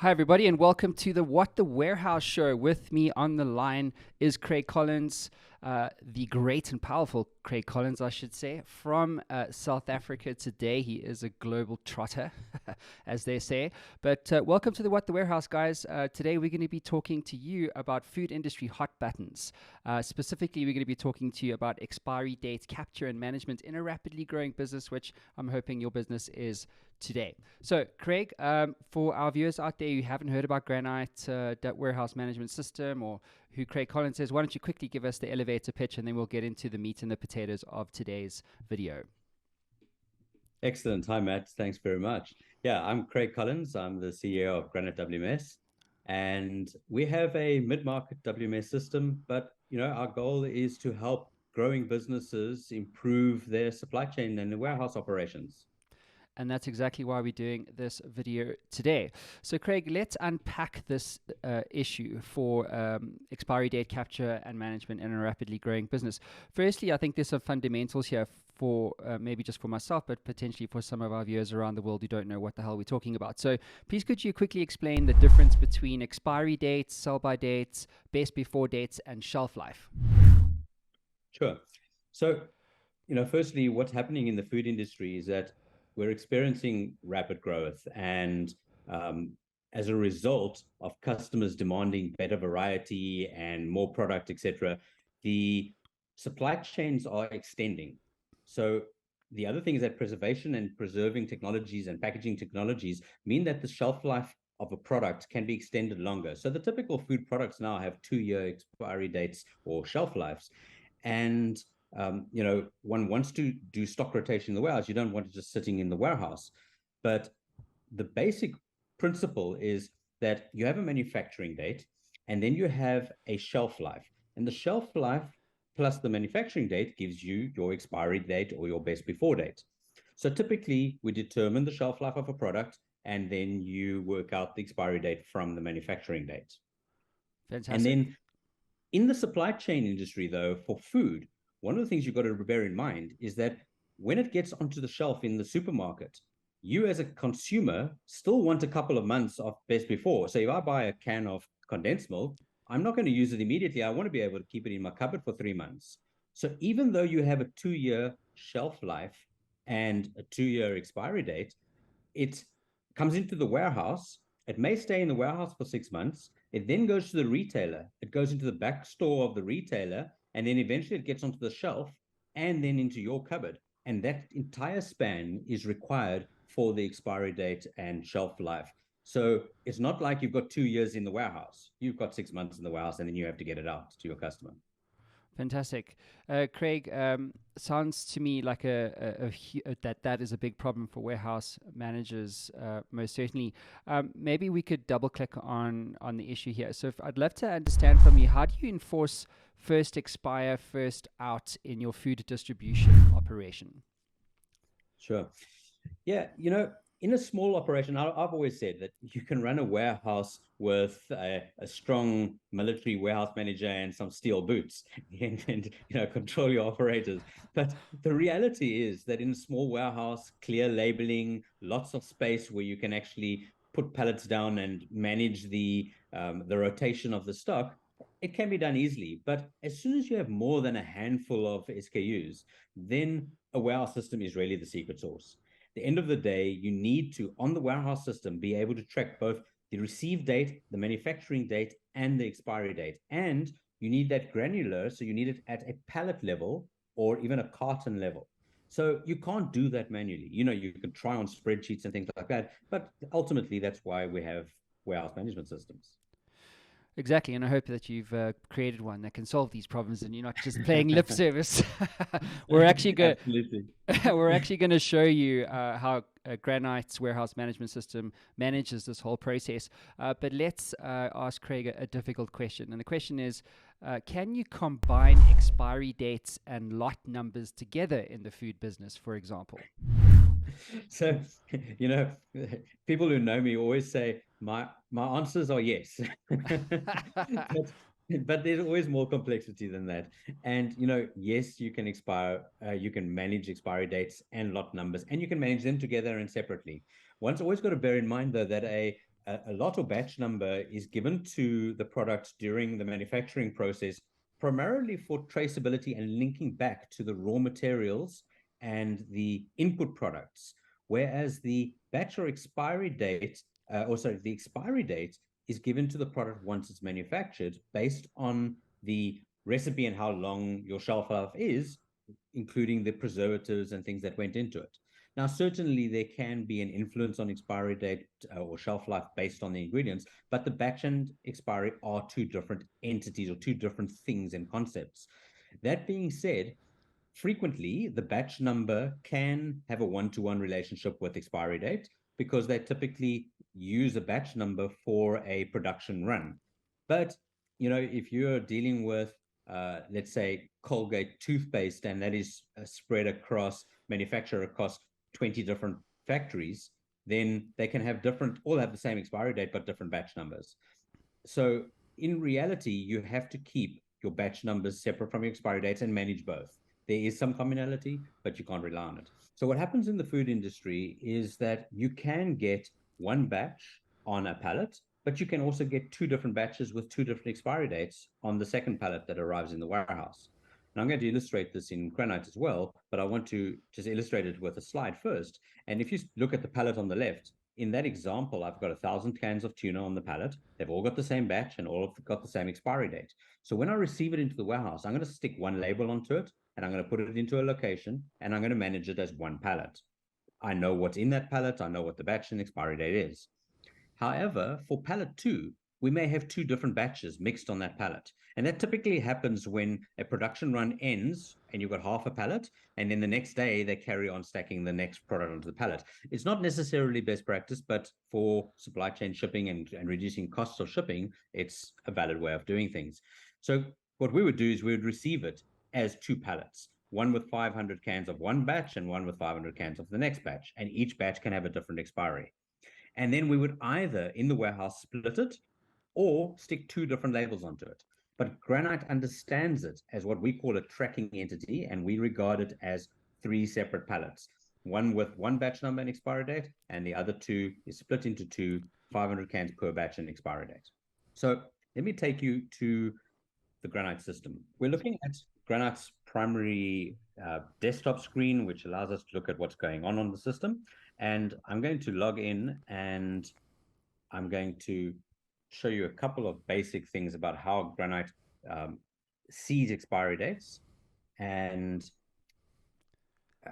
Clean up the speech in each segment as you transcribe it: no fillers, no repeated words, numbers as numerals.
Hi, everybody, and welcome to the What the Warehouse show. With me on the line is Craig Collins, the great and powerful Craig Collins, I should say, from South Africa today. He is a global trotter, as they say. But welcome to the What the Warehouse, guys. Today, we're going to be talking to you about food industry hot buttons. Specifically, we're going to be talking to you about expiry date capture and management in a rapidly growing business, which I'm hoping your business is today. So, Craig, for our viewers out there who haven't heard about Granite Warehouse Management System, or who Craig Collins is, why don't you quickly give us the elevator pitch, and then we'll get into the meat and the potatoes of today's video. Excellent. Hi, Matt. Thanks very much. Yeah, I'm Craig Collins. I'm the CEO of Granite WMS, and we have a mid-market WMS system, but our goal is to help growing businesses improve their supply chain and their warehouse operations. And that's exactly why we're doing this video today. So, Craig, let's unpack this issue for expiry date capture and management in a rapidly growing business. Firstly, I think there's some fundamentals here for maybe just for myself, but potentially for some of our viewers around the world who don't know what the hell we're talking about. So, please could you quickly explain the difference between expiry dates, sell-by dates, best before dates, and shelf life? Sure. So, firstly, what's happening in the food industry is that we're experiencing rapid growth, and as a result of customers demanding better variety and more product, etc., the supply chains are extending. So the other thing is that preservation and preserving technologies and packaging technologies mean that the shelf life of a product can be extended longer. So the typical food products now have 2-year expiry dates or shelf lives, and one wants to do stock rotation in the warehouse. You don't want it just sitting in the warehouse. But the basic principle is that you have a manufacturing date, and then you have a shelf life. And the shelf life plus the manufacturing date gives you your expiry date or your best before date. So typically, we determine the shelf life of a product, and then you work out the expiry date from the manufacturing date. And Fantastic. then in the supply chain industry, though, for food, one of the things you've got to bear in mind is that when it gets onto the shelf in the supermarket, you as a consumer still want a couple of months of best before. So if I buy a can of condensed milk, I'm not going to use it immediately. I want to be able to keep it in my cupboard for 3 months. So even though you have a 2-year shelf life and a 2-year expiry date, it comes into the warehouse. It may stay in the warehouse for 6 months. It then goes to the retailer. It goes into the back store of the retailer, and then eventually it gets onto the shelf and then into your cupboard. And that entire span is required for the expiry date and shelf life. So it's not like you've got 2 years in the warehouse. You've got 6 months in the warehouse, and then you have to get it out to your customer. Fantastic. Craig, sounds to me like that is a big problem for warehouse managers, most certainly. Maybe we could double click on the issue here. So I'd love to understand from you, how do you enforce first expire, first out in your food distribution operation? Sure. Yeah, in a small operation, I've always said that you can run a warehouse with a strong military warehouse manager and some steel boots and control your operators. But the reality is that in a small warehouse, clear labeling, lots of space where you can actually put pallets down and manage the rotation of the stock, it can be done easily. But as soon as you have more than a handful of SKUs, then a warehouse system is really the secret sauce. At the end of the day, you need to, on the warehouse system, be able to track both the receive date, the manufacturing date, and the expiry date. And you need that granular, so you need it at a pallet level or even a carton level. So you can't do that manually. You can try on spreadsheets and things like that, but ultimately that's why we have warehouse management systems. Exactly, and I hope that you've created one that can solve these problems, and you're not just playing lip service. we're actually go- Absolutely. we're actually going to show you how Granite's warehouse management system manages this whole process. But let's ask Craig a difficult question, and the question is: can you combine expiry dates and lot numbers together in the food business, for example? So, you know, people who know me always say my answers are yes. but, but there's always more complexity than that. And yes, you can manage expiry dates and lot numbers, and you can manage them together and separately. One's always got to bear in mind though that a lot or batch number is given to the product during the manufacturing process, primarily for traceability and linking back to the raw materials and the input products. Whereas the batch or expiry date, the expiry date is given to the product once it's manufactured based on the recipe and how long your shelf life is, including the preservatives and things that went into it. Now, certainly there can be an influence on expiry date or shelf life based on the ingredients, but the batch and expiry are two different entities or two different things and concepts. That being said, frequently the batch number can have a one-to-one relationship with expiry date because they typically use a batch number for a production run. But, if you're dealing with let's say Colgate toothpaste, and that is spread across manufacturer across 20 different factories, then they can have all have the same expiry date, but different batch numbers. So in reality, you have to keep your batch numbers separate from your expiry dates and manage both. There is some commonality, but you can't rely on it. So what happens in the food industry is that you can get one batch on a pallet, but you can also get two different batches with two different expiry dates on the second pallet that arrives in the warehouse. And I'm going to illustrate this in Granite as well, but I want to just illustrate it with a slide first. And if you look at the pallet on the left, in that example, I've got 1,000 cans of tuna on the pallet. They've all got the same batch and all have got the same expiry date. So when I receive it into the warehouse, I'm going to stick one label onto it, and I'm going to put it into a location, and I'm going to manage it as one pallet. I know what's in that pallet. I know what the batch and expiry date is. However, for pallet 2, we may have two different batches mixed on that pallet. And that typically happens when a production run ends and you've got half a pallet, and then the next day they carry on stacking the next product onto the pallet. It's not necessarily best practice, but for supply chain shipping and reducing costs of shipping, it's a valid way of doing things. So what we would do is we would receive it as two pallets, one with 500 cans of one batch and one with 500 cans of the next batch. And each batch can have a different expiry. And then we would either in the warehouse split it or stick two different labels onto it. But Granite understands it as what we call a tracking entity, and we regard it as three separate pallets, one with one batch number and expiry date, and the other two is split into two, 500 cans per batch and expiry date. So let me take you to the Granite system. We're looking at Granite's primary desktop screen, which allows us to look at what's going on the system. And I'm going to log in, and I'm going to show you a couple of basic things about how Granite sees expiry dates and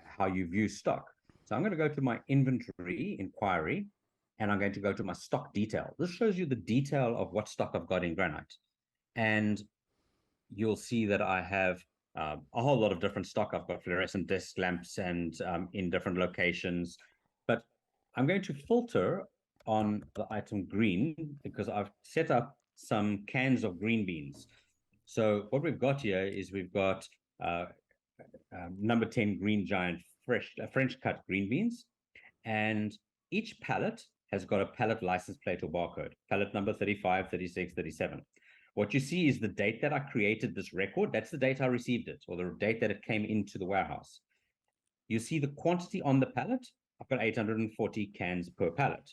how you view stock. So I'm going to go to my inventory inquiry, and I'm going to go to my stock detail. This shows you the detail of what stock I've got in Granite. And you'll see that I have a whole lot of different stock. I've got fluorescent desk lamps and in different locations. But I'm going to filter on the item green because I've set up some cans of green beans. So what we've got here is we've got number 10 green giant French cut green beans. And each pallet has got a pallet license plate or barcode, pallet number 35, 36, 37. What you see is the date that I created this record. That's the date I received it, or the date that it came into the warehouse. You see the quantity on the pallet. I've got 840 cans per pallet.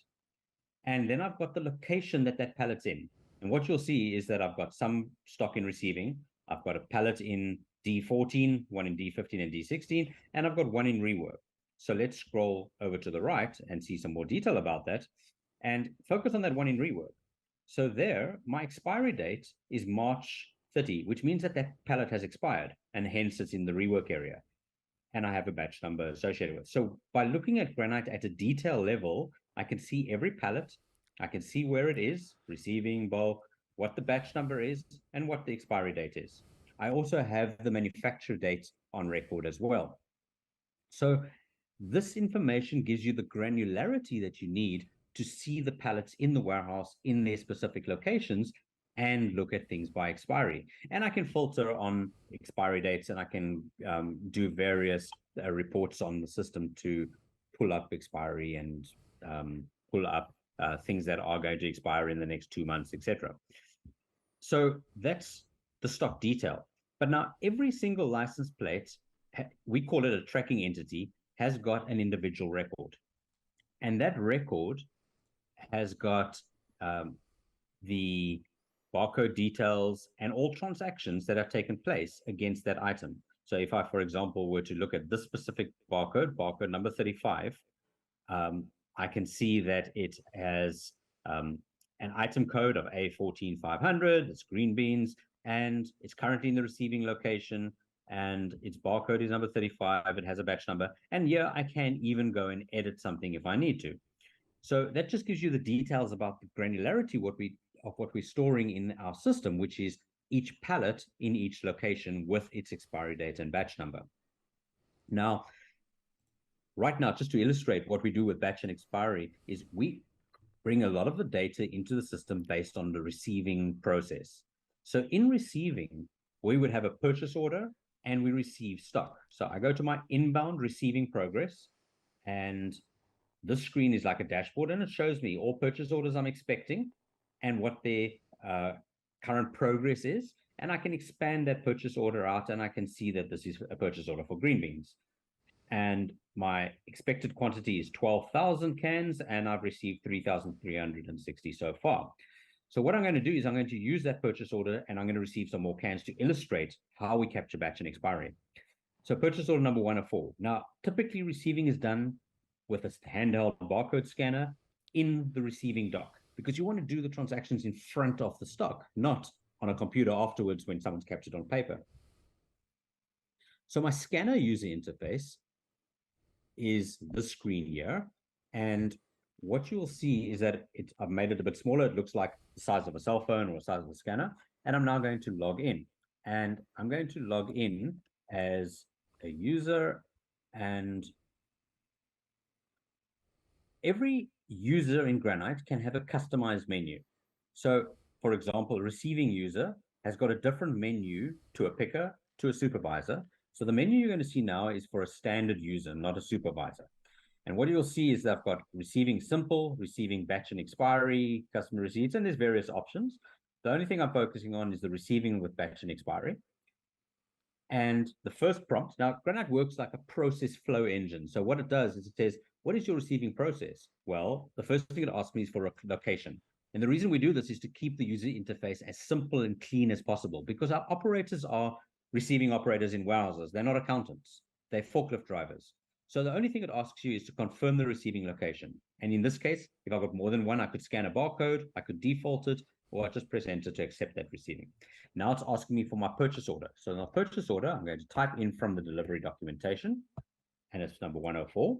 And then I've got the location that pallet's in. And what you'll see is that I've got some stock in receiving. I've got a pallet in D14, one in D15 and D16, and I've got one in rework. So let's scroll over to the right and see some more detail about that and focus on that one in rework. So there, my expiry date is March 30, which means that pallet has expired, and hence it's in the rework area. And I have a batch number associated with it. So by looking at Granite at a detail level, I can see every pallet. I can see where it is, receiving, bulk, what the batch number is, and what the expiry date is. I also have the manufacture date on record as well. So this information gives you the granularity that you need to see the pallets in the warehouse in their specific locations and look at things by expiry. And I can filter on expiry dates, and I can do various reports on the system to pull up expiry and pull up things that are going to expire in the next 2 months, etc. So that's the stock detail. But now every single license plate, we call it a tracking entity, has got an individual record. And that record has got the barcode details and all transactions that have taken place against that item. So if I, for example, were to look at this specific barcode, barcode number 35, I can see that it has an item code of A14500, it's green beans, and it's currently in the receiving location, and its barcode is number 35, it has a batch number, and here I can even go and edit something if I need to. So that just gives you the details about the granularity of what we're storing in our system, which is each pallet in each location with its expiry date and batch number. Now, right now, just to illustrate what we do with batch and expiry, is we bring a lot of the data into the system based on the receiving process. So in receiving, we would have a purchase order and we receive stock. So I go to my inbound receiving progress, and this screen is like a dashboard, and it shows me all purchase orders I'm expecting and what their current progress is. And I can expand that purchase order out, and I can see that this is a purchase order for green beans. And my expected quantity is 12,000 cans, and I've received 3,360 so far. So what I'm going to do is I'm going to use that purchase order, and I'm going to receive some more cans to illustrate how we capture batch and expiry. So purchase order number 104. Now, typically receiving is done with a handheld barcode scanner in the receiving dock, because you want to do the transactions in front of the stock, not on a computer afterwards when someone's captured on paper. So my scanner user interface is this screen here, and what you'll see is that I've made it a bit smaller. It looks like the size of a cell phone or the size of a scanner, and I'm now going to log in, and I'm going to log in as a user, and every user in Granite can have a customized menu. So, for example, a receiving user has got a different menu to a picker, to a supervisor. So the menu you're going to see now is for a standard user, not a supervisor. And what you'll see is that I've got receiving simple, receiving batch and expiry, customer receipts, and there's various options. The only thing I'm focusing on is the receiving with batch and expiry. And the first prompt, now Granite works like a process flow engine. So what it does is it says, what is your receiving process? Well, the first thing it asks me is for a location. And the reason we do this is to keep the user interface as simple and clean as possible, because our operators are receiving operators in warehouses. They're not accountants. They're forklift drivers. So the only thing it asks you is to confirm the receiving location. And in this case, if I've got more than one, I could scan a barcode, I could default it, or I just press enter to accept that receiving. Now it's asking me for my purchase order. So in my purchase order, I'm going to type in from the delivery documentation, and it's number 104.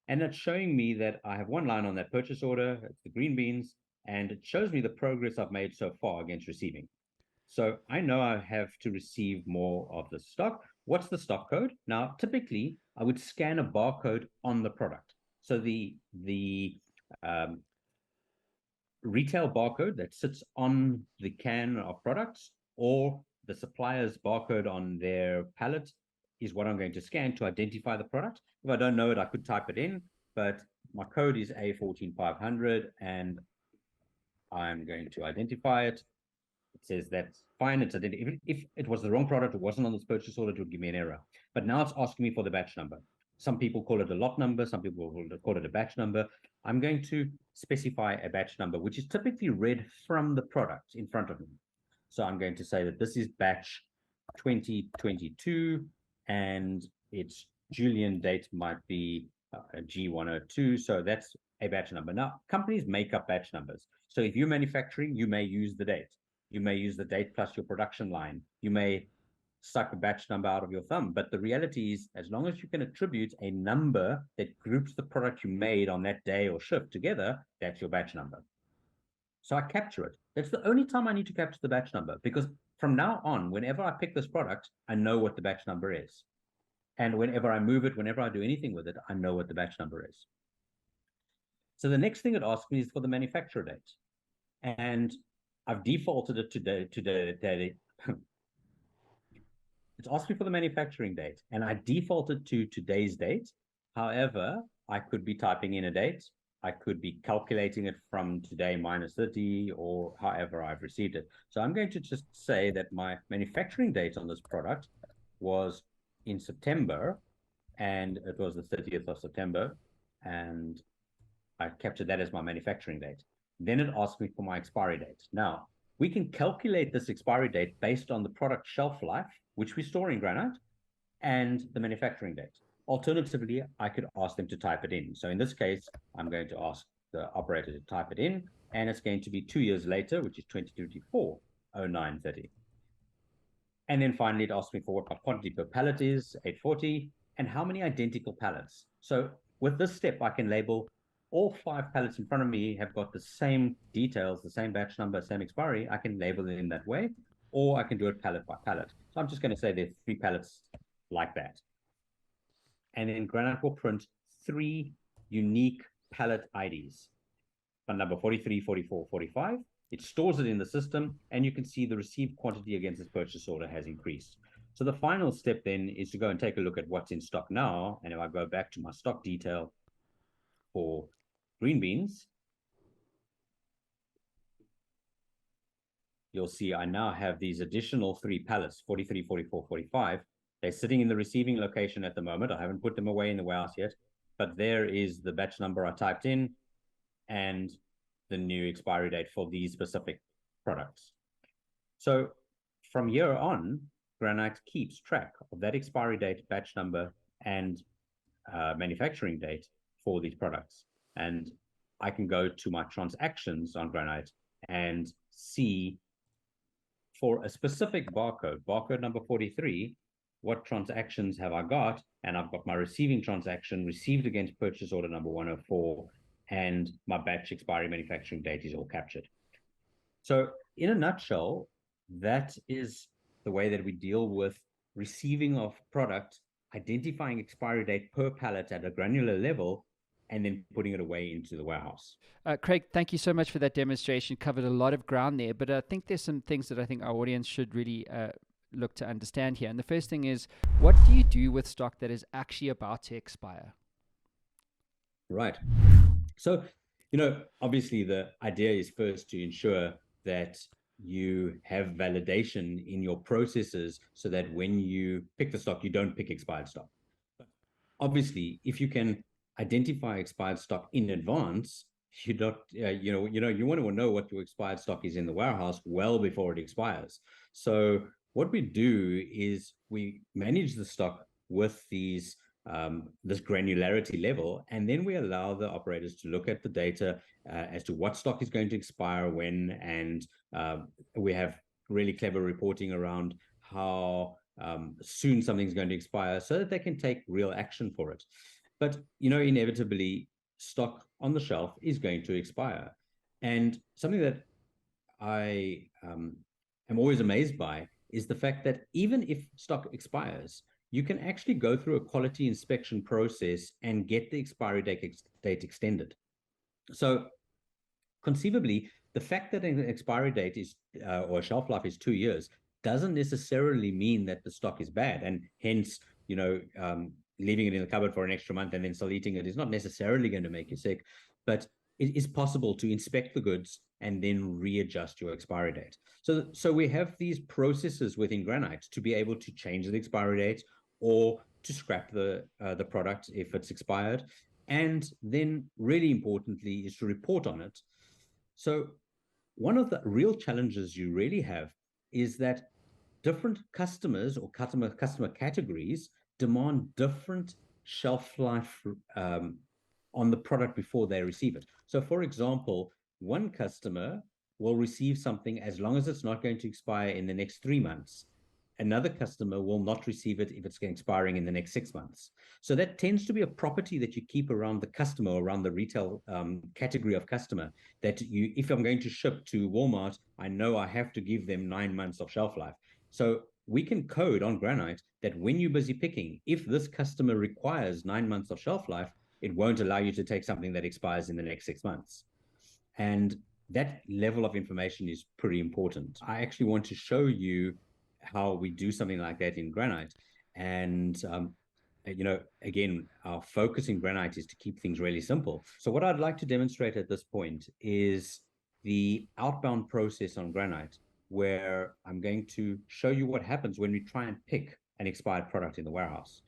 And it's showing me that I have one line on that purchase order, it's the green beans, and it shows me the progress I've made so far against receiving. So I know I have to receive more of the stock. What's the stock code? Now, typically, I would scan a barcode on the product. So the retail barcode that sits on the can of products, or the supplier's barcode on their pallet, is what I'm going to scan to identify the product. If I don't know it, I could type it in, but my code is A14500, and I'm going to identify it. It says that's fine. It's if it was the wrong product, it wasn't on this purchase order, it would give me an error. But now it's asking me for the batch number. Some people call it a lot number, some people will call it a batch number. I'm going to specify a batch number, which is typically read from the product in front of me. So I'm going to say that this is batch 2022, and its Julian date might be G102. So that's a batch number. Now, companies make up batch numbers. So if you're manufacturing, you may use the date. You may use the date plus your production line. You may suck a batch number out of your thumb. But the reality is, as long as you can attribute a number that groups the product you made on that day or shift together, that's your batch number. So I capture it. That's the only time I need to capture the batch number, because from now on, whenever I pick this product, I know what the batch number is. And whenever I move it, whenever I do anything with it, I know what the batch number is. So the next thing it asks me is for the manufacturer date. And I've defaulted it to the it's asked me for the manufacturing date, and I defaulted to today's date. However, I could be typing in a date. I could be calculating it from today minus 30, or however I've received it. So I'm going to just say that my manufacturing date on this product was in September, and it was the 30th of September, and I captured that as my manufacturing date. Then it asks me for my expiry date. Now, we can calculate this expiry date based on the product shelf life, which we store in Granite, and the manufacturing date. Alternatively, I could ask them to type it in. So in this case, I'm going to ask the operator to type it in, and it's going to be 2 years later, which is 2024, 0930. And then finally, it asks me for what my quantity per pallet is, 840, and how many identical pallets. So with this step, I can label all 5 pallets in front of me have got the same details, the same batch number, same expiry. I can label it in that way, or I can do it pallet by pallet. So I'm just going to say there's 3 pallets like that. And then Granite will print 3 unique pallet IDs, number 43, 44, 45. It stores it in the system, and you can see the received quantity against this purchase order has increased. So the final step then is to go and take a look at what's in stock now. And if I go back to my stock detail for green beans, you'll see I now have these additional 3 pallets, 43, 44, 45. They're sitting in the receiving location at the moment. I haven't put them away in the warehouse yet, but there is the batch number I typed in and the new expiry date for these specific products. So from here on, Granite keeps track of that expiry date, batch number, and manufacturing date for these products. And I can go to my transactions on Granite and see for a specific barcode number 43, what transactions have I got? And I've got my receiving transaction received against purchase order number 104, and my batch expiry manufacturing date is all captured. So in a nutshell, that is the way that we deal with receiving of product, identifying expiry date per pallet at a granular level, and then putting it away into the warehouse. Craig, thank you so much for that demonstration. Covered a lot of ground there, but I think there's some things that I think our audience should really look to understand here. And the first thing is, what do you do with stock that is actually about to expire? Right. So, obviously the idea is first to ensure that you have validation in your processes so that when you pick the stock, you don't pick expired stock. But obviously, if you can identify expired stock in advance, you don't, you want to know what your expired stock is in the warehouse well before it expires. So what we do is we manage the stock with these this granularity level, and then we allow the operators to look at the data as to what stock is going to expire when, and we have really clever reporting around how soon something's going to expire so that they can take real action for it. But, inevitably, stock on the shelf is going to expire. And something that I am always amazed by is the fact that even if stock expires, you can actually go through a quality inspection process and get the expiry date extended. So conceivably, the fact that an expiry date is or shelf life is 2 years doesn't necessarily mean that the stock is bad, and hence, leaving it in the cupboard for an extra month and then still eating it is not necessarily going to make you sick. But it is possible to inspect the goods and then readjust your expiry date. So we have these processes within Granite to be able to change the expiry date or to scrap the product if it's expired. And then really importantly is to report on it. So one of the real challenges you really have is that different customers or customer categories demand different shelf life on the product before they receive it. So for example, one customer will receive something as long as it's not going to expire in the next 3 months. Another customer will not receive it if it's expiring in the next 6 months. So that tends to be a property that you keep around the customer, around the retail category of customer, that if I'm going to ship to Walmart, I know I have to give them 9 months of shelf life. So we can code on Granite that when you're busy picking, if this customer requires 9 months of shelf life, it won't allow you to take something that expires in the next 6 months. And that level of information is pretty important. I actually want to show you how we do something like that in Granite. And, again, our focus in Granite is to keep things really simple. So what I'd like to demonstrate at this point is the outbound process on Granite, where I'm going to show you what happens when we try and pick an expired product in the warehouse.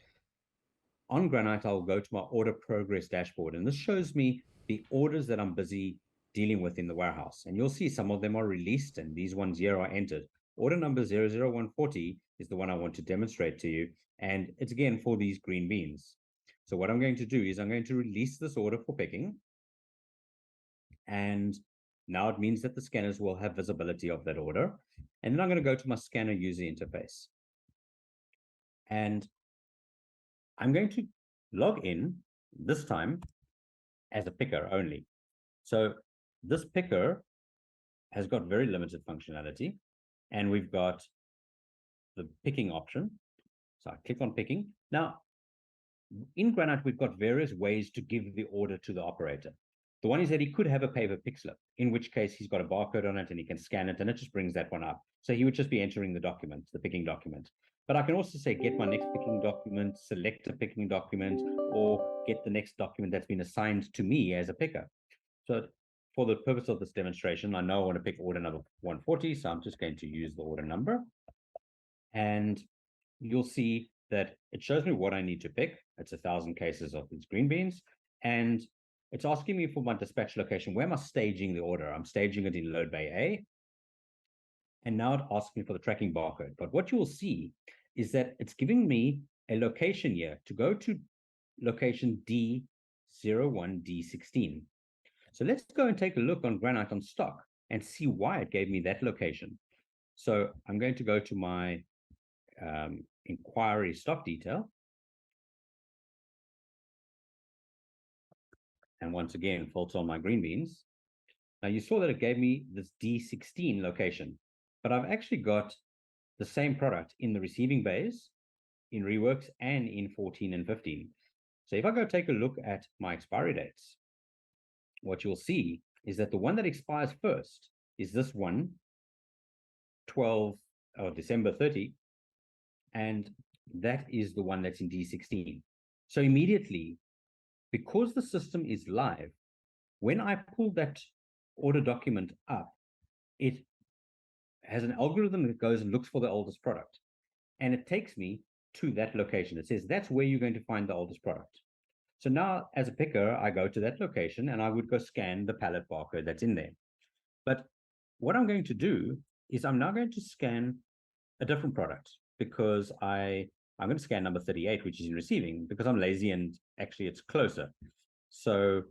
On Granite, I'll go to my order progress dashboard, and this shows me the orders that I'm busy dealing with in the warehouse. And you'll see some of them are released and these ones here are entered. Order number 00140 is the one I want to demonstrate to you. And it's again for these green beans. So what I'm going to do is I'm going to release this order for picking. And now it means that the scanners will have visibility of that order. And then I'm going to go to my scanner user interface. And I'm going to log in this time as a picker only. So this picker has got very limited functionality. And we've got the picking option. So I click on picking. Now, in Granite, we've got various ways to give the order to the operator. The one is that he could have a paper pick slip, in which case he's got a barcode on it and he can scan it and it just brings that one up. So he would just be entering the document, the picking document. But I can also say, get my next picking document, select a picking document, or get the next document that's been assigned to me as a picker. So for the purpose of this demonstration, I know I want to pick order number 140. So I'm just going to use the order number. And you'll see that it shows me what I need to pick. It's 1,000 cases of these green beans. And it's asking me for my dispatch location. Where am I staging the order? I'm staging it in load bay A. And now it asks me for the tracking barcode. But what you will see is that it's giving me a location here to go to location D01D16. So let's go and take a look on Granite on stock and see why it gave me that location. So I'm going to go to my inquiry stock detail. And once again, filter on my green beans. Now you saw that it gave me this D16 location, but I've actually got the same product in the receiving bays, in reworks, and in 14 and 15. So if I go take a look at my expiry dates, what you'll see is that the one that expires first is this one, December 30, and that is the one that's in D16. So immediately, because the system is live, when I pull that order document up, it has an algorithm that goes and looks for the oldest product. And it takes me to that location. It says, that's where you're going to find the oldest product. So now, as a picker, I go to that location and I would go scan the pallet barcode that's in there. But what I'm going to do is I'm now going to scan a different product because I'm going to scan number 38, which is in receiving, because I'm lazy and actually it's closer. So,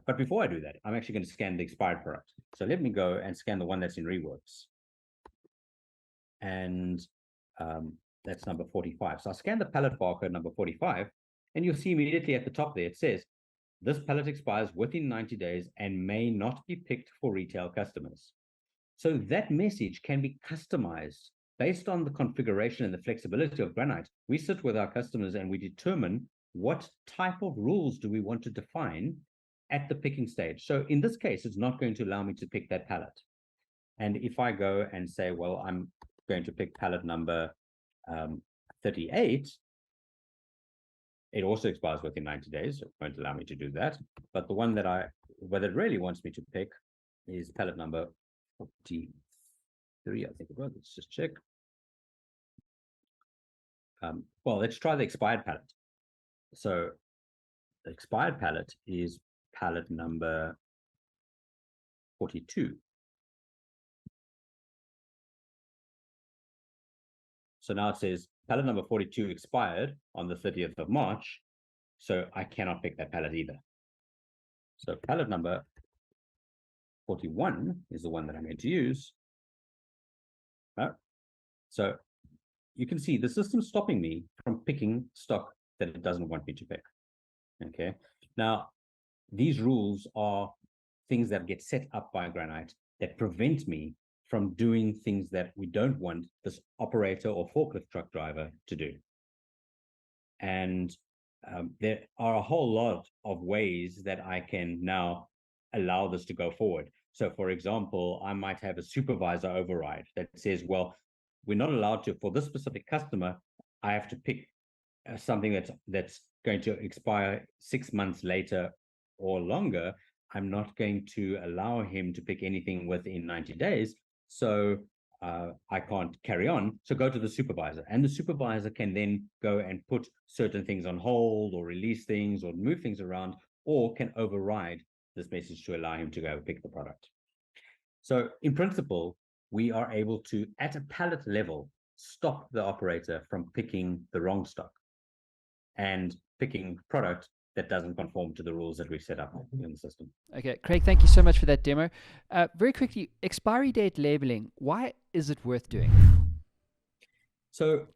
but before I do that, I'm actually going to scan the expired product. So let me go and scan the one that's in reworks. And that's number 45. So I scan the pallet barcode number 45, and you'll see immediately at the top there, it says, this pallet expires within 90 days and may not be picked for retail customers. So that message can be customized based on the configuration and the flexibility of Granite. We sit with our customers and we determine what type of rules do we want to define at the picking stage. So in this case, it's not going to allow me to pick that pallet. And if I go and say, well, I'm going to pick pallet number 38, it also expires within 90 days. So it won't allow me to do that. But the one that it really wants me to pick is pallet number 43, I think it was. Let's just check. Well, let's try the expired pallet. So the expired pallet is pallet number 42. So now it says pallet number 42 expired on the 30th of March. So I cannot pick that pallet either. So pallet number 41 is the one that I'm going to use. So you can see the system's stopping me from picking stock that it doesn't want me to pick. Okay. Now, these rules are things that get set up by Granite that prevent me from doing things that we don't want this operator or forklift truck driver to do. And there are a whole lot of ways that I can now allow this to go forward. So for example, I might have a supervisor override that says, well, we're not allowed to, for this specific customer, I have to pick something that's going to expire 6 months later or longer. I'm not going to allow him to pick anything within 90 days. So I can't carry on. So go to the supervisor, and the supervisor can then go and put certain things on hold or release things or move things around, or can override this message to allow him to go pick the product. So in principle, we are able to, at a pallet level, stop the operator from picking the wrong stock and picking product that doesn't conform to the rules that we've set up in the system. Okay, Craig, thank you so much for that demo. Very quickly, expiry date labeling, why is it worth doing? So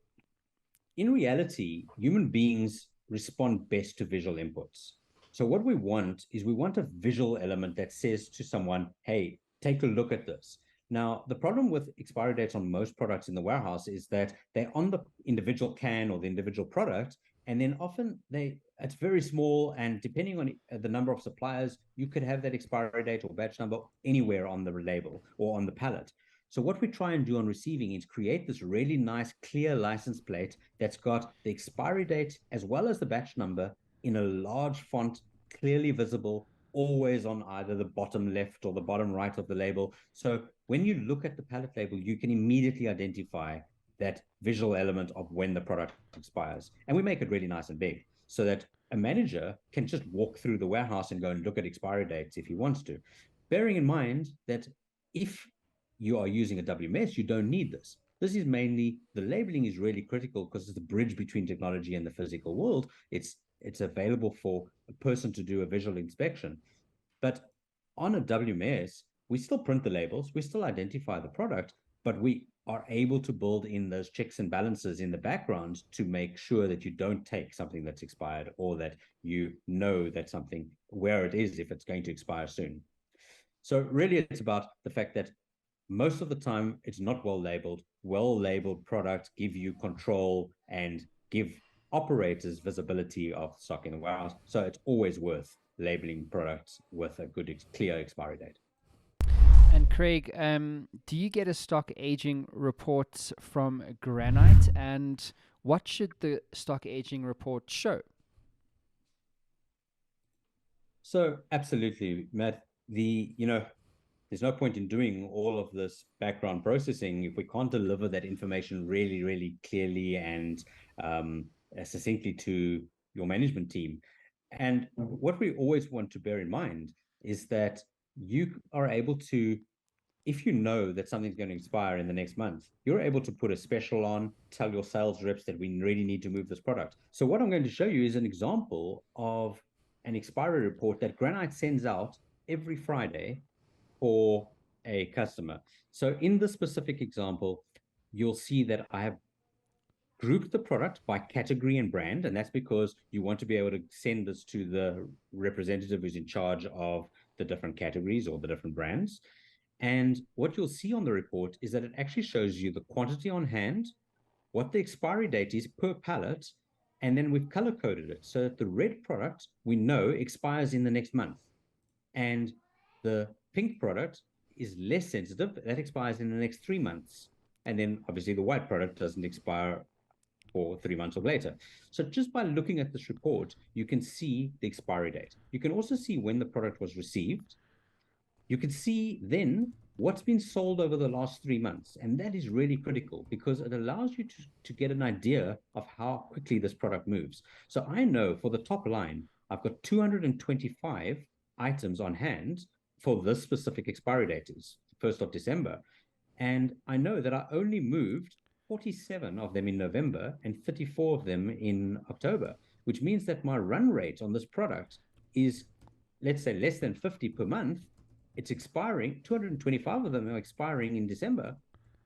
in reality, human beings respond best to visual inputs. So what we want is we want a visual element that says to someone, hey, take a look at this. Now, the problem with expiry dates on most products in the warehouse is that they're on the individual can or the individual product, and then often it's very small, and depending on the number of suppliers, you could have that expiry date or batch number anywhere on the label or on the pallet. So what we try and do on receiving is create this really nice, clear license plate that's got the expiry date as well as the batch number in a large font, clearly visible, always on either the bottom left or the bottom right of the label. So when you look at the pallet label, you can immediately identify that visual element of when the product expires. And we make it really nice and big so that a manager can just walk through the warehouse and go and look at expiry dates if he wants to. Bearing in mind that if you are using a WMS, you don't need this. This is mainly, the labeling is really critical because it's the bridge between technology and the physical world. It's available for a person to do a visual inspection. But on a WMS, we still print the labels, we still identify the product, but we are able to build in those checks and balances in the background to make sure that you don't take something that's expired, or that you know that something, where it is, if it's going to expire soon. So really it's about the fact that most of the time it's not well labeled. Well labeled products give you control and give operators visibility of stock in the warehouse. So it's always worth labeling products with a good, clear expiry date. And Craig, do you get a stock aging report from Granite, and what should the stock aging report show? So absolutely, Matt. There's no point in doing all of this background processing if we can't deliver that information really, really clearly and succinctly to your management team. And what we always want to bear in mind is that you are able to, if you know that something's going to expire in the next month, you're able to put a special on, tell your sales reps that we really need to move this product. So what I'm going to show you is an example of an expiry report that Granite sends out every Friday for a customer. So in this specific example, you'll see that I have grouped the product by category and brand, and that's because you want to be able to send this to the representative who's in charge of the different categories or the different brands. And what you'll see on the report is that it actually shows you the quantity on hand, what the expiry date is per pallet, and then we've color coded it so that the red product we know expires in the next month, and the pink product is less sensitive, that expires in the next 3 months, and then obviously the white product doesn't expire for 3 months or later. So just by looking at this report, you can see the expiry date. You can also see when the product was received. You can see then what's been sold over the last 3 months. And that is really critical because it allows you to get an idea of how quickly this product moves. So I know for the top line, I've got 225 items on hand for this specific expiry date, is 1st of December. And I know that I only moved 47 of them in November and 34 of them in October, which means that my run rate on this product is, let's say, less than 50 per month. It's expiring, 225 of them are expiring in December.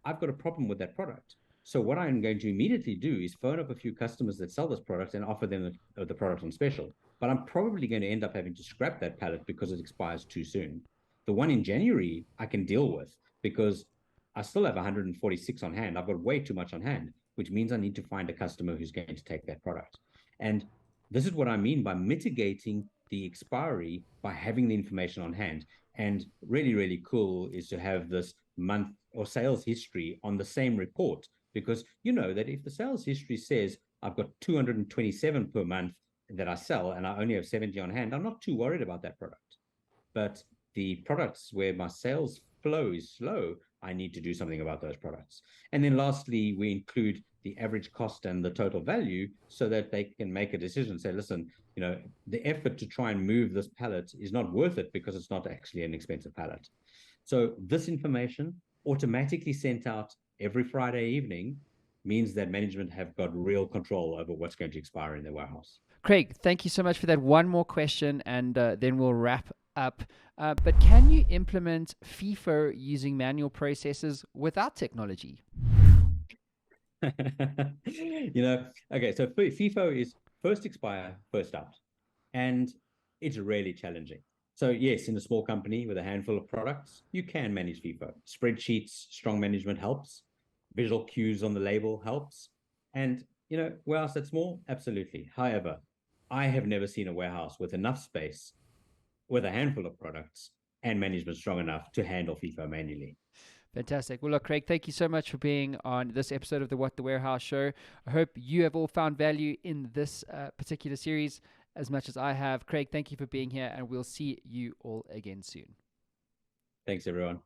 I've got a problem with that product. So what I'm going to immediately do is phone up a few customers that sell this product and offer them the product on special. But I'm probably going to end up having to scrap that pallet because it expires too soon. The one in January I can deal with because I still have 146 on hand. I've got way too much on hand, which means I need to find a customer who's going to take that product. And this is what I mean by mitigating the expiry by having the information on hand. And really, really cool is to have this month or sales history on the same report, because you know that if the sales history says I've got 227 per month that I sell and I only have 70 on hand, I'm not too worried about that product. But the products where my sales flow is slow, I need to do something about those products. And then lastly, we include the average cost and the total value so that they can make a decision, say, listen, the effort to try and move this pallet is not worth it because it's not actually an expensive pallet. So this information automatically sent out every Friday evening means that management have got real control over what's going to expire in their warehouse. Craig, thank you so much for that. One more question, and then we'll wrap up. But can you implement FEFO using manual processes without technology? Okay, so FEFO is first expire, first out. And it's really challenging. So yes, in a small company with a handful of products, you can manage FEFO. Spreadsheets, strong management helps. Visual cues on the label helps. And, warehouse that's small, absolutely. However, I have never seen a warehouse with enough space, with a handful of products, and management strong enough to handle FEFO manually. Fantastic. Well, look, Craig, thank you so much for being on this episode of the What the Warehouse Show. I hope you have all found value in this particular series as much as I have. Craig, thank you for being here, and we'll see you all again soon. Thanks, everyone.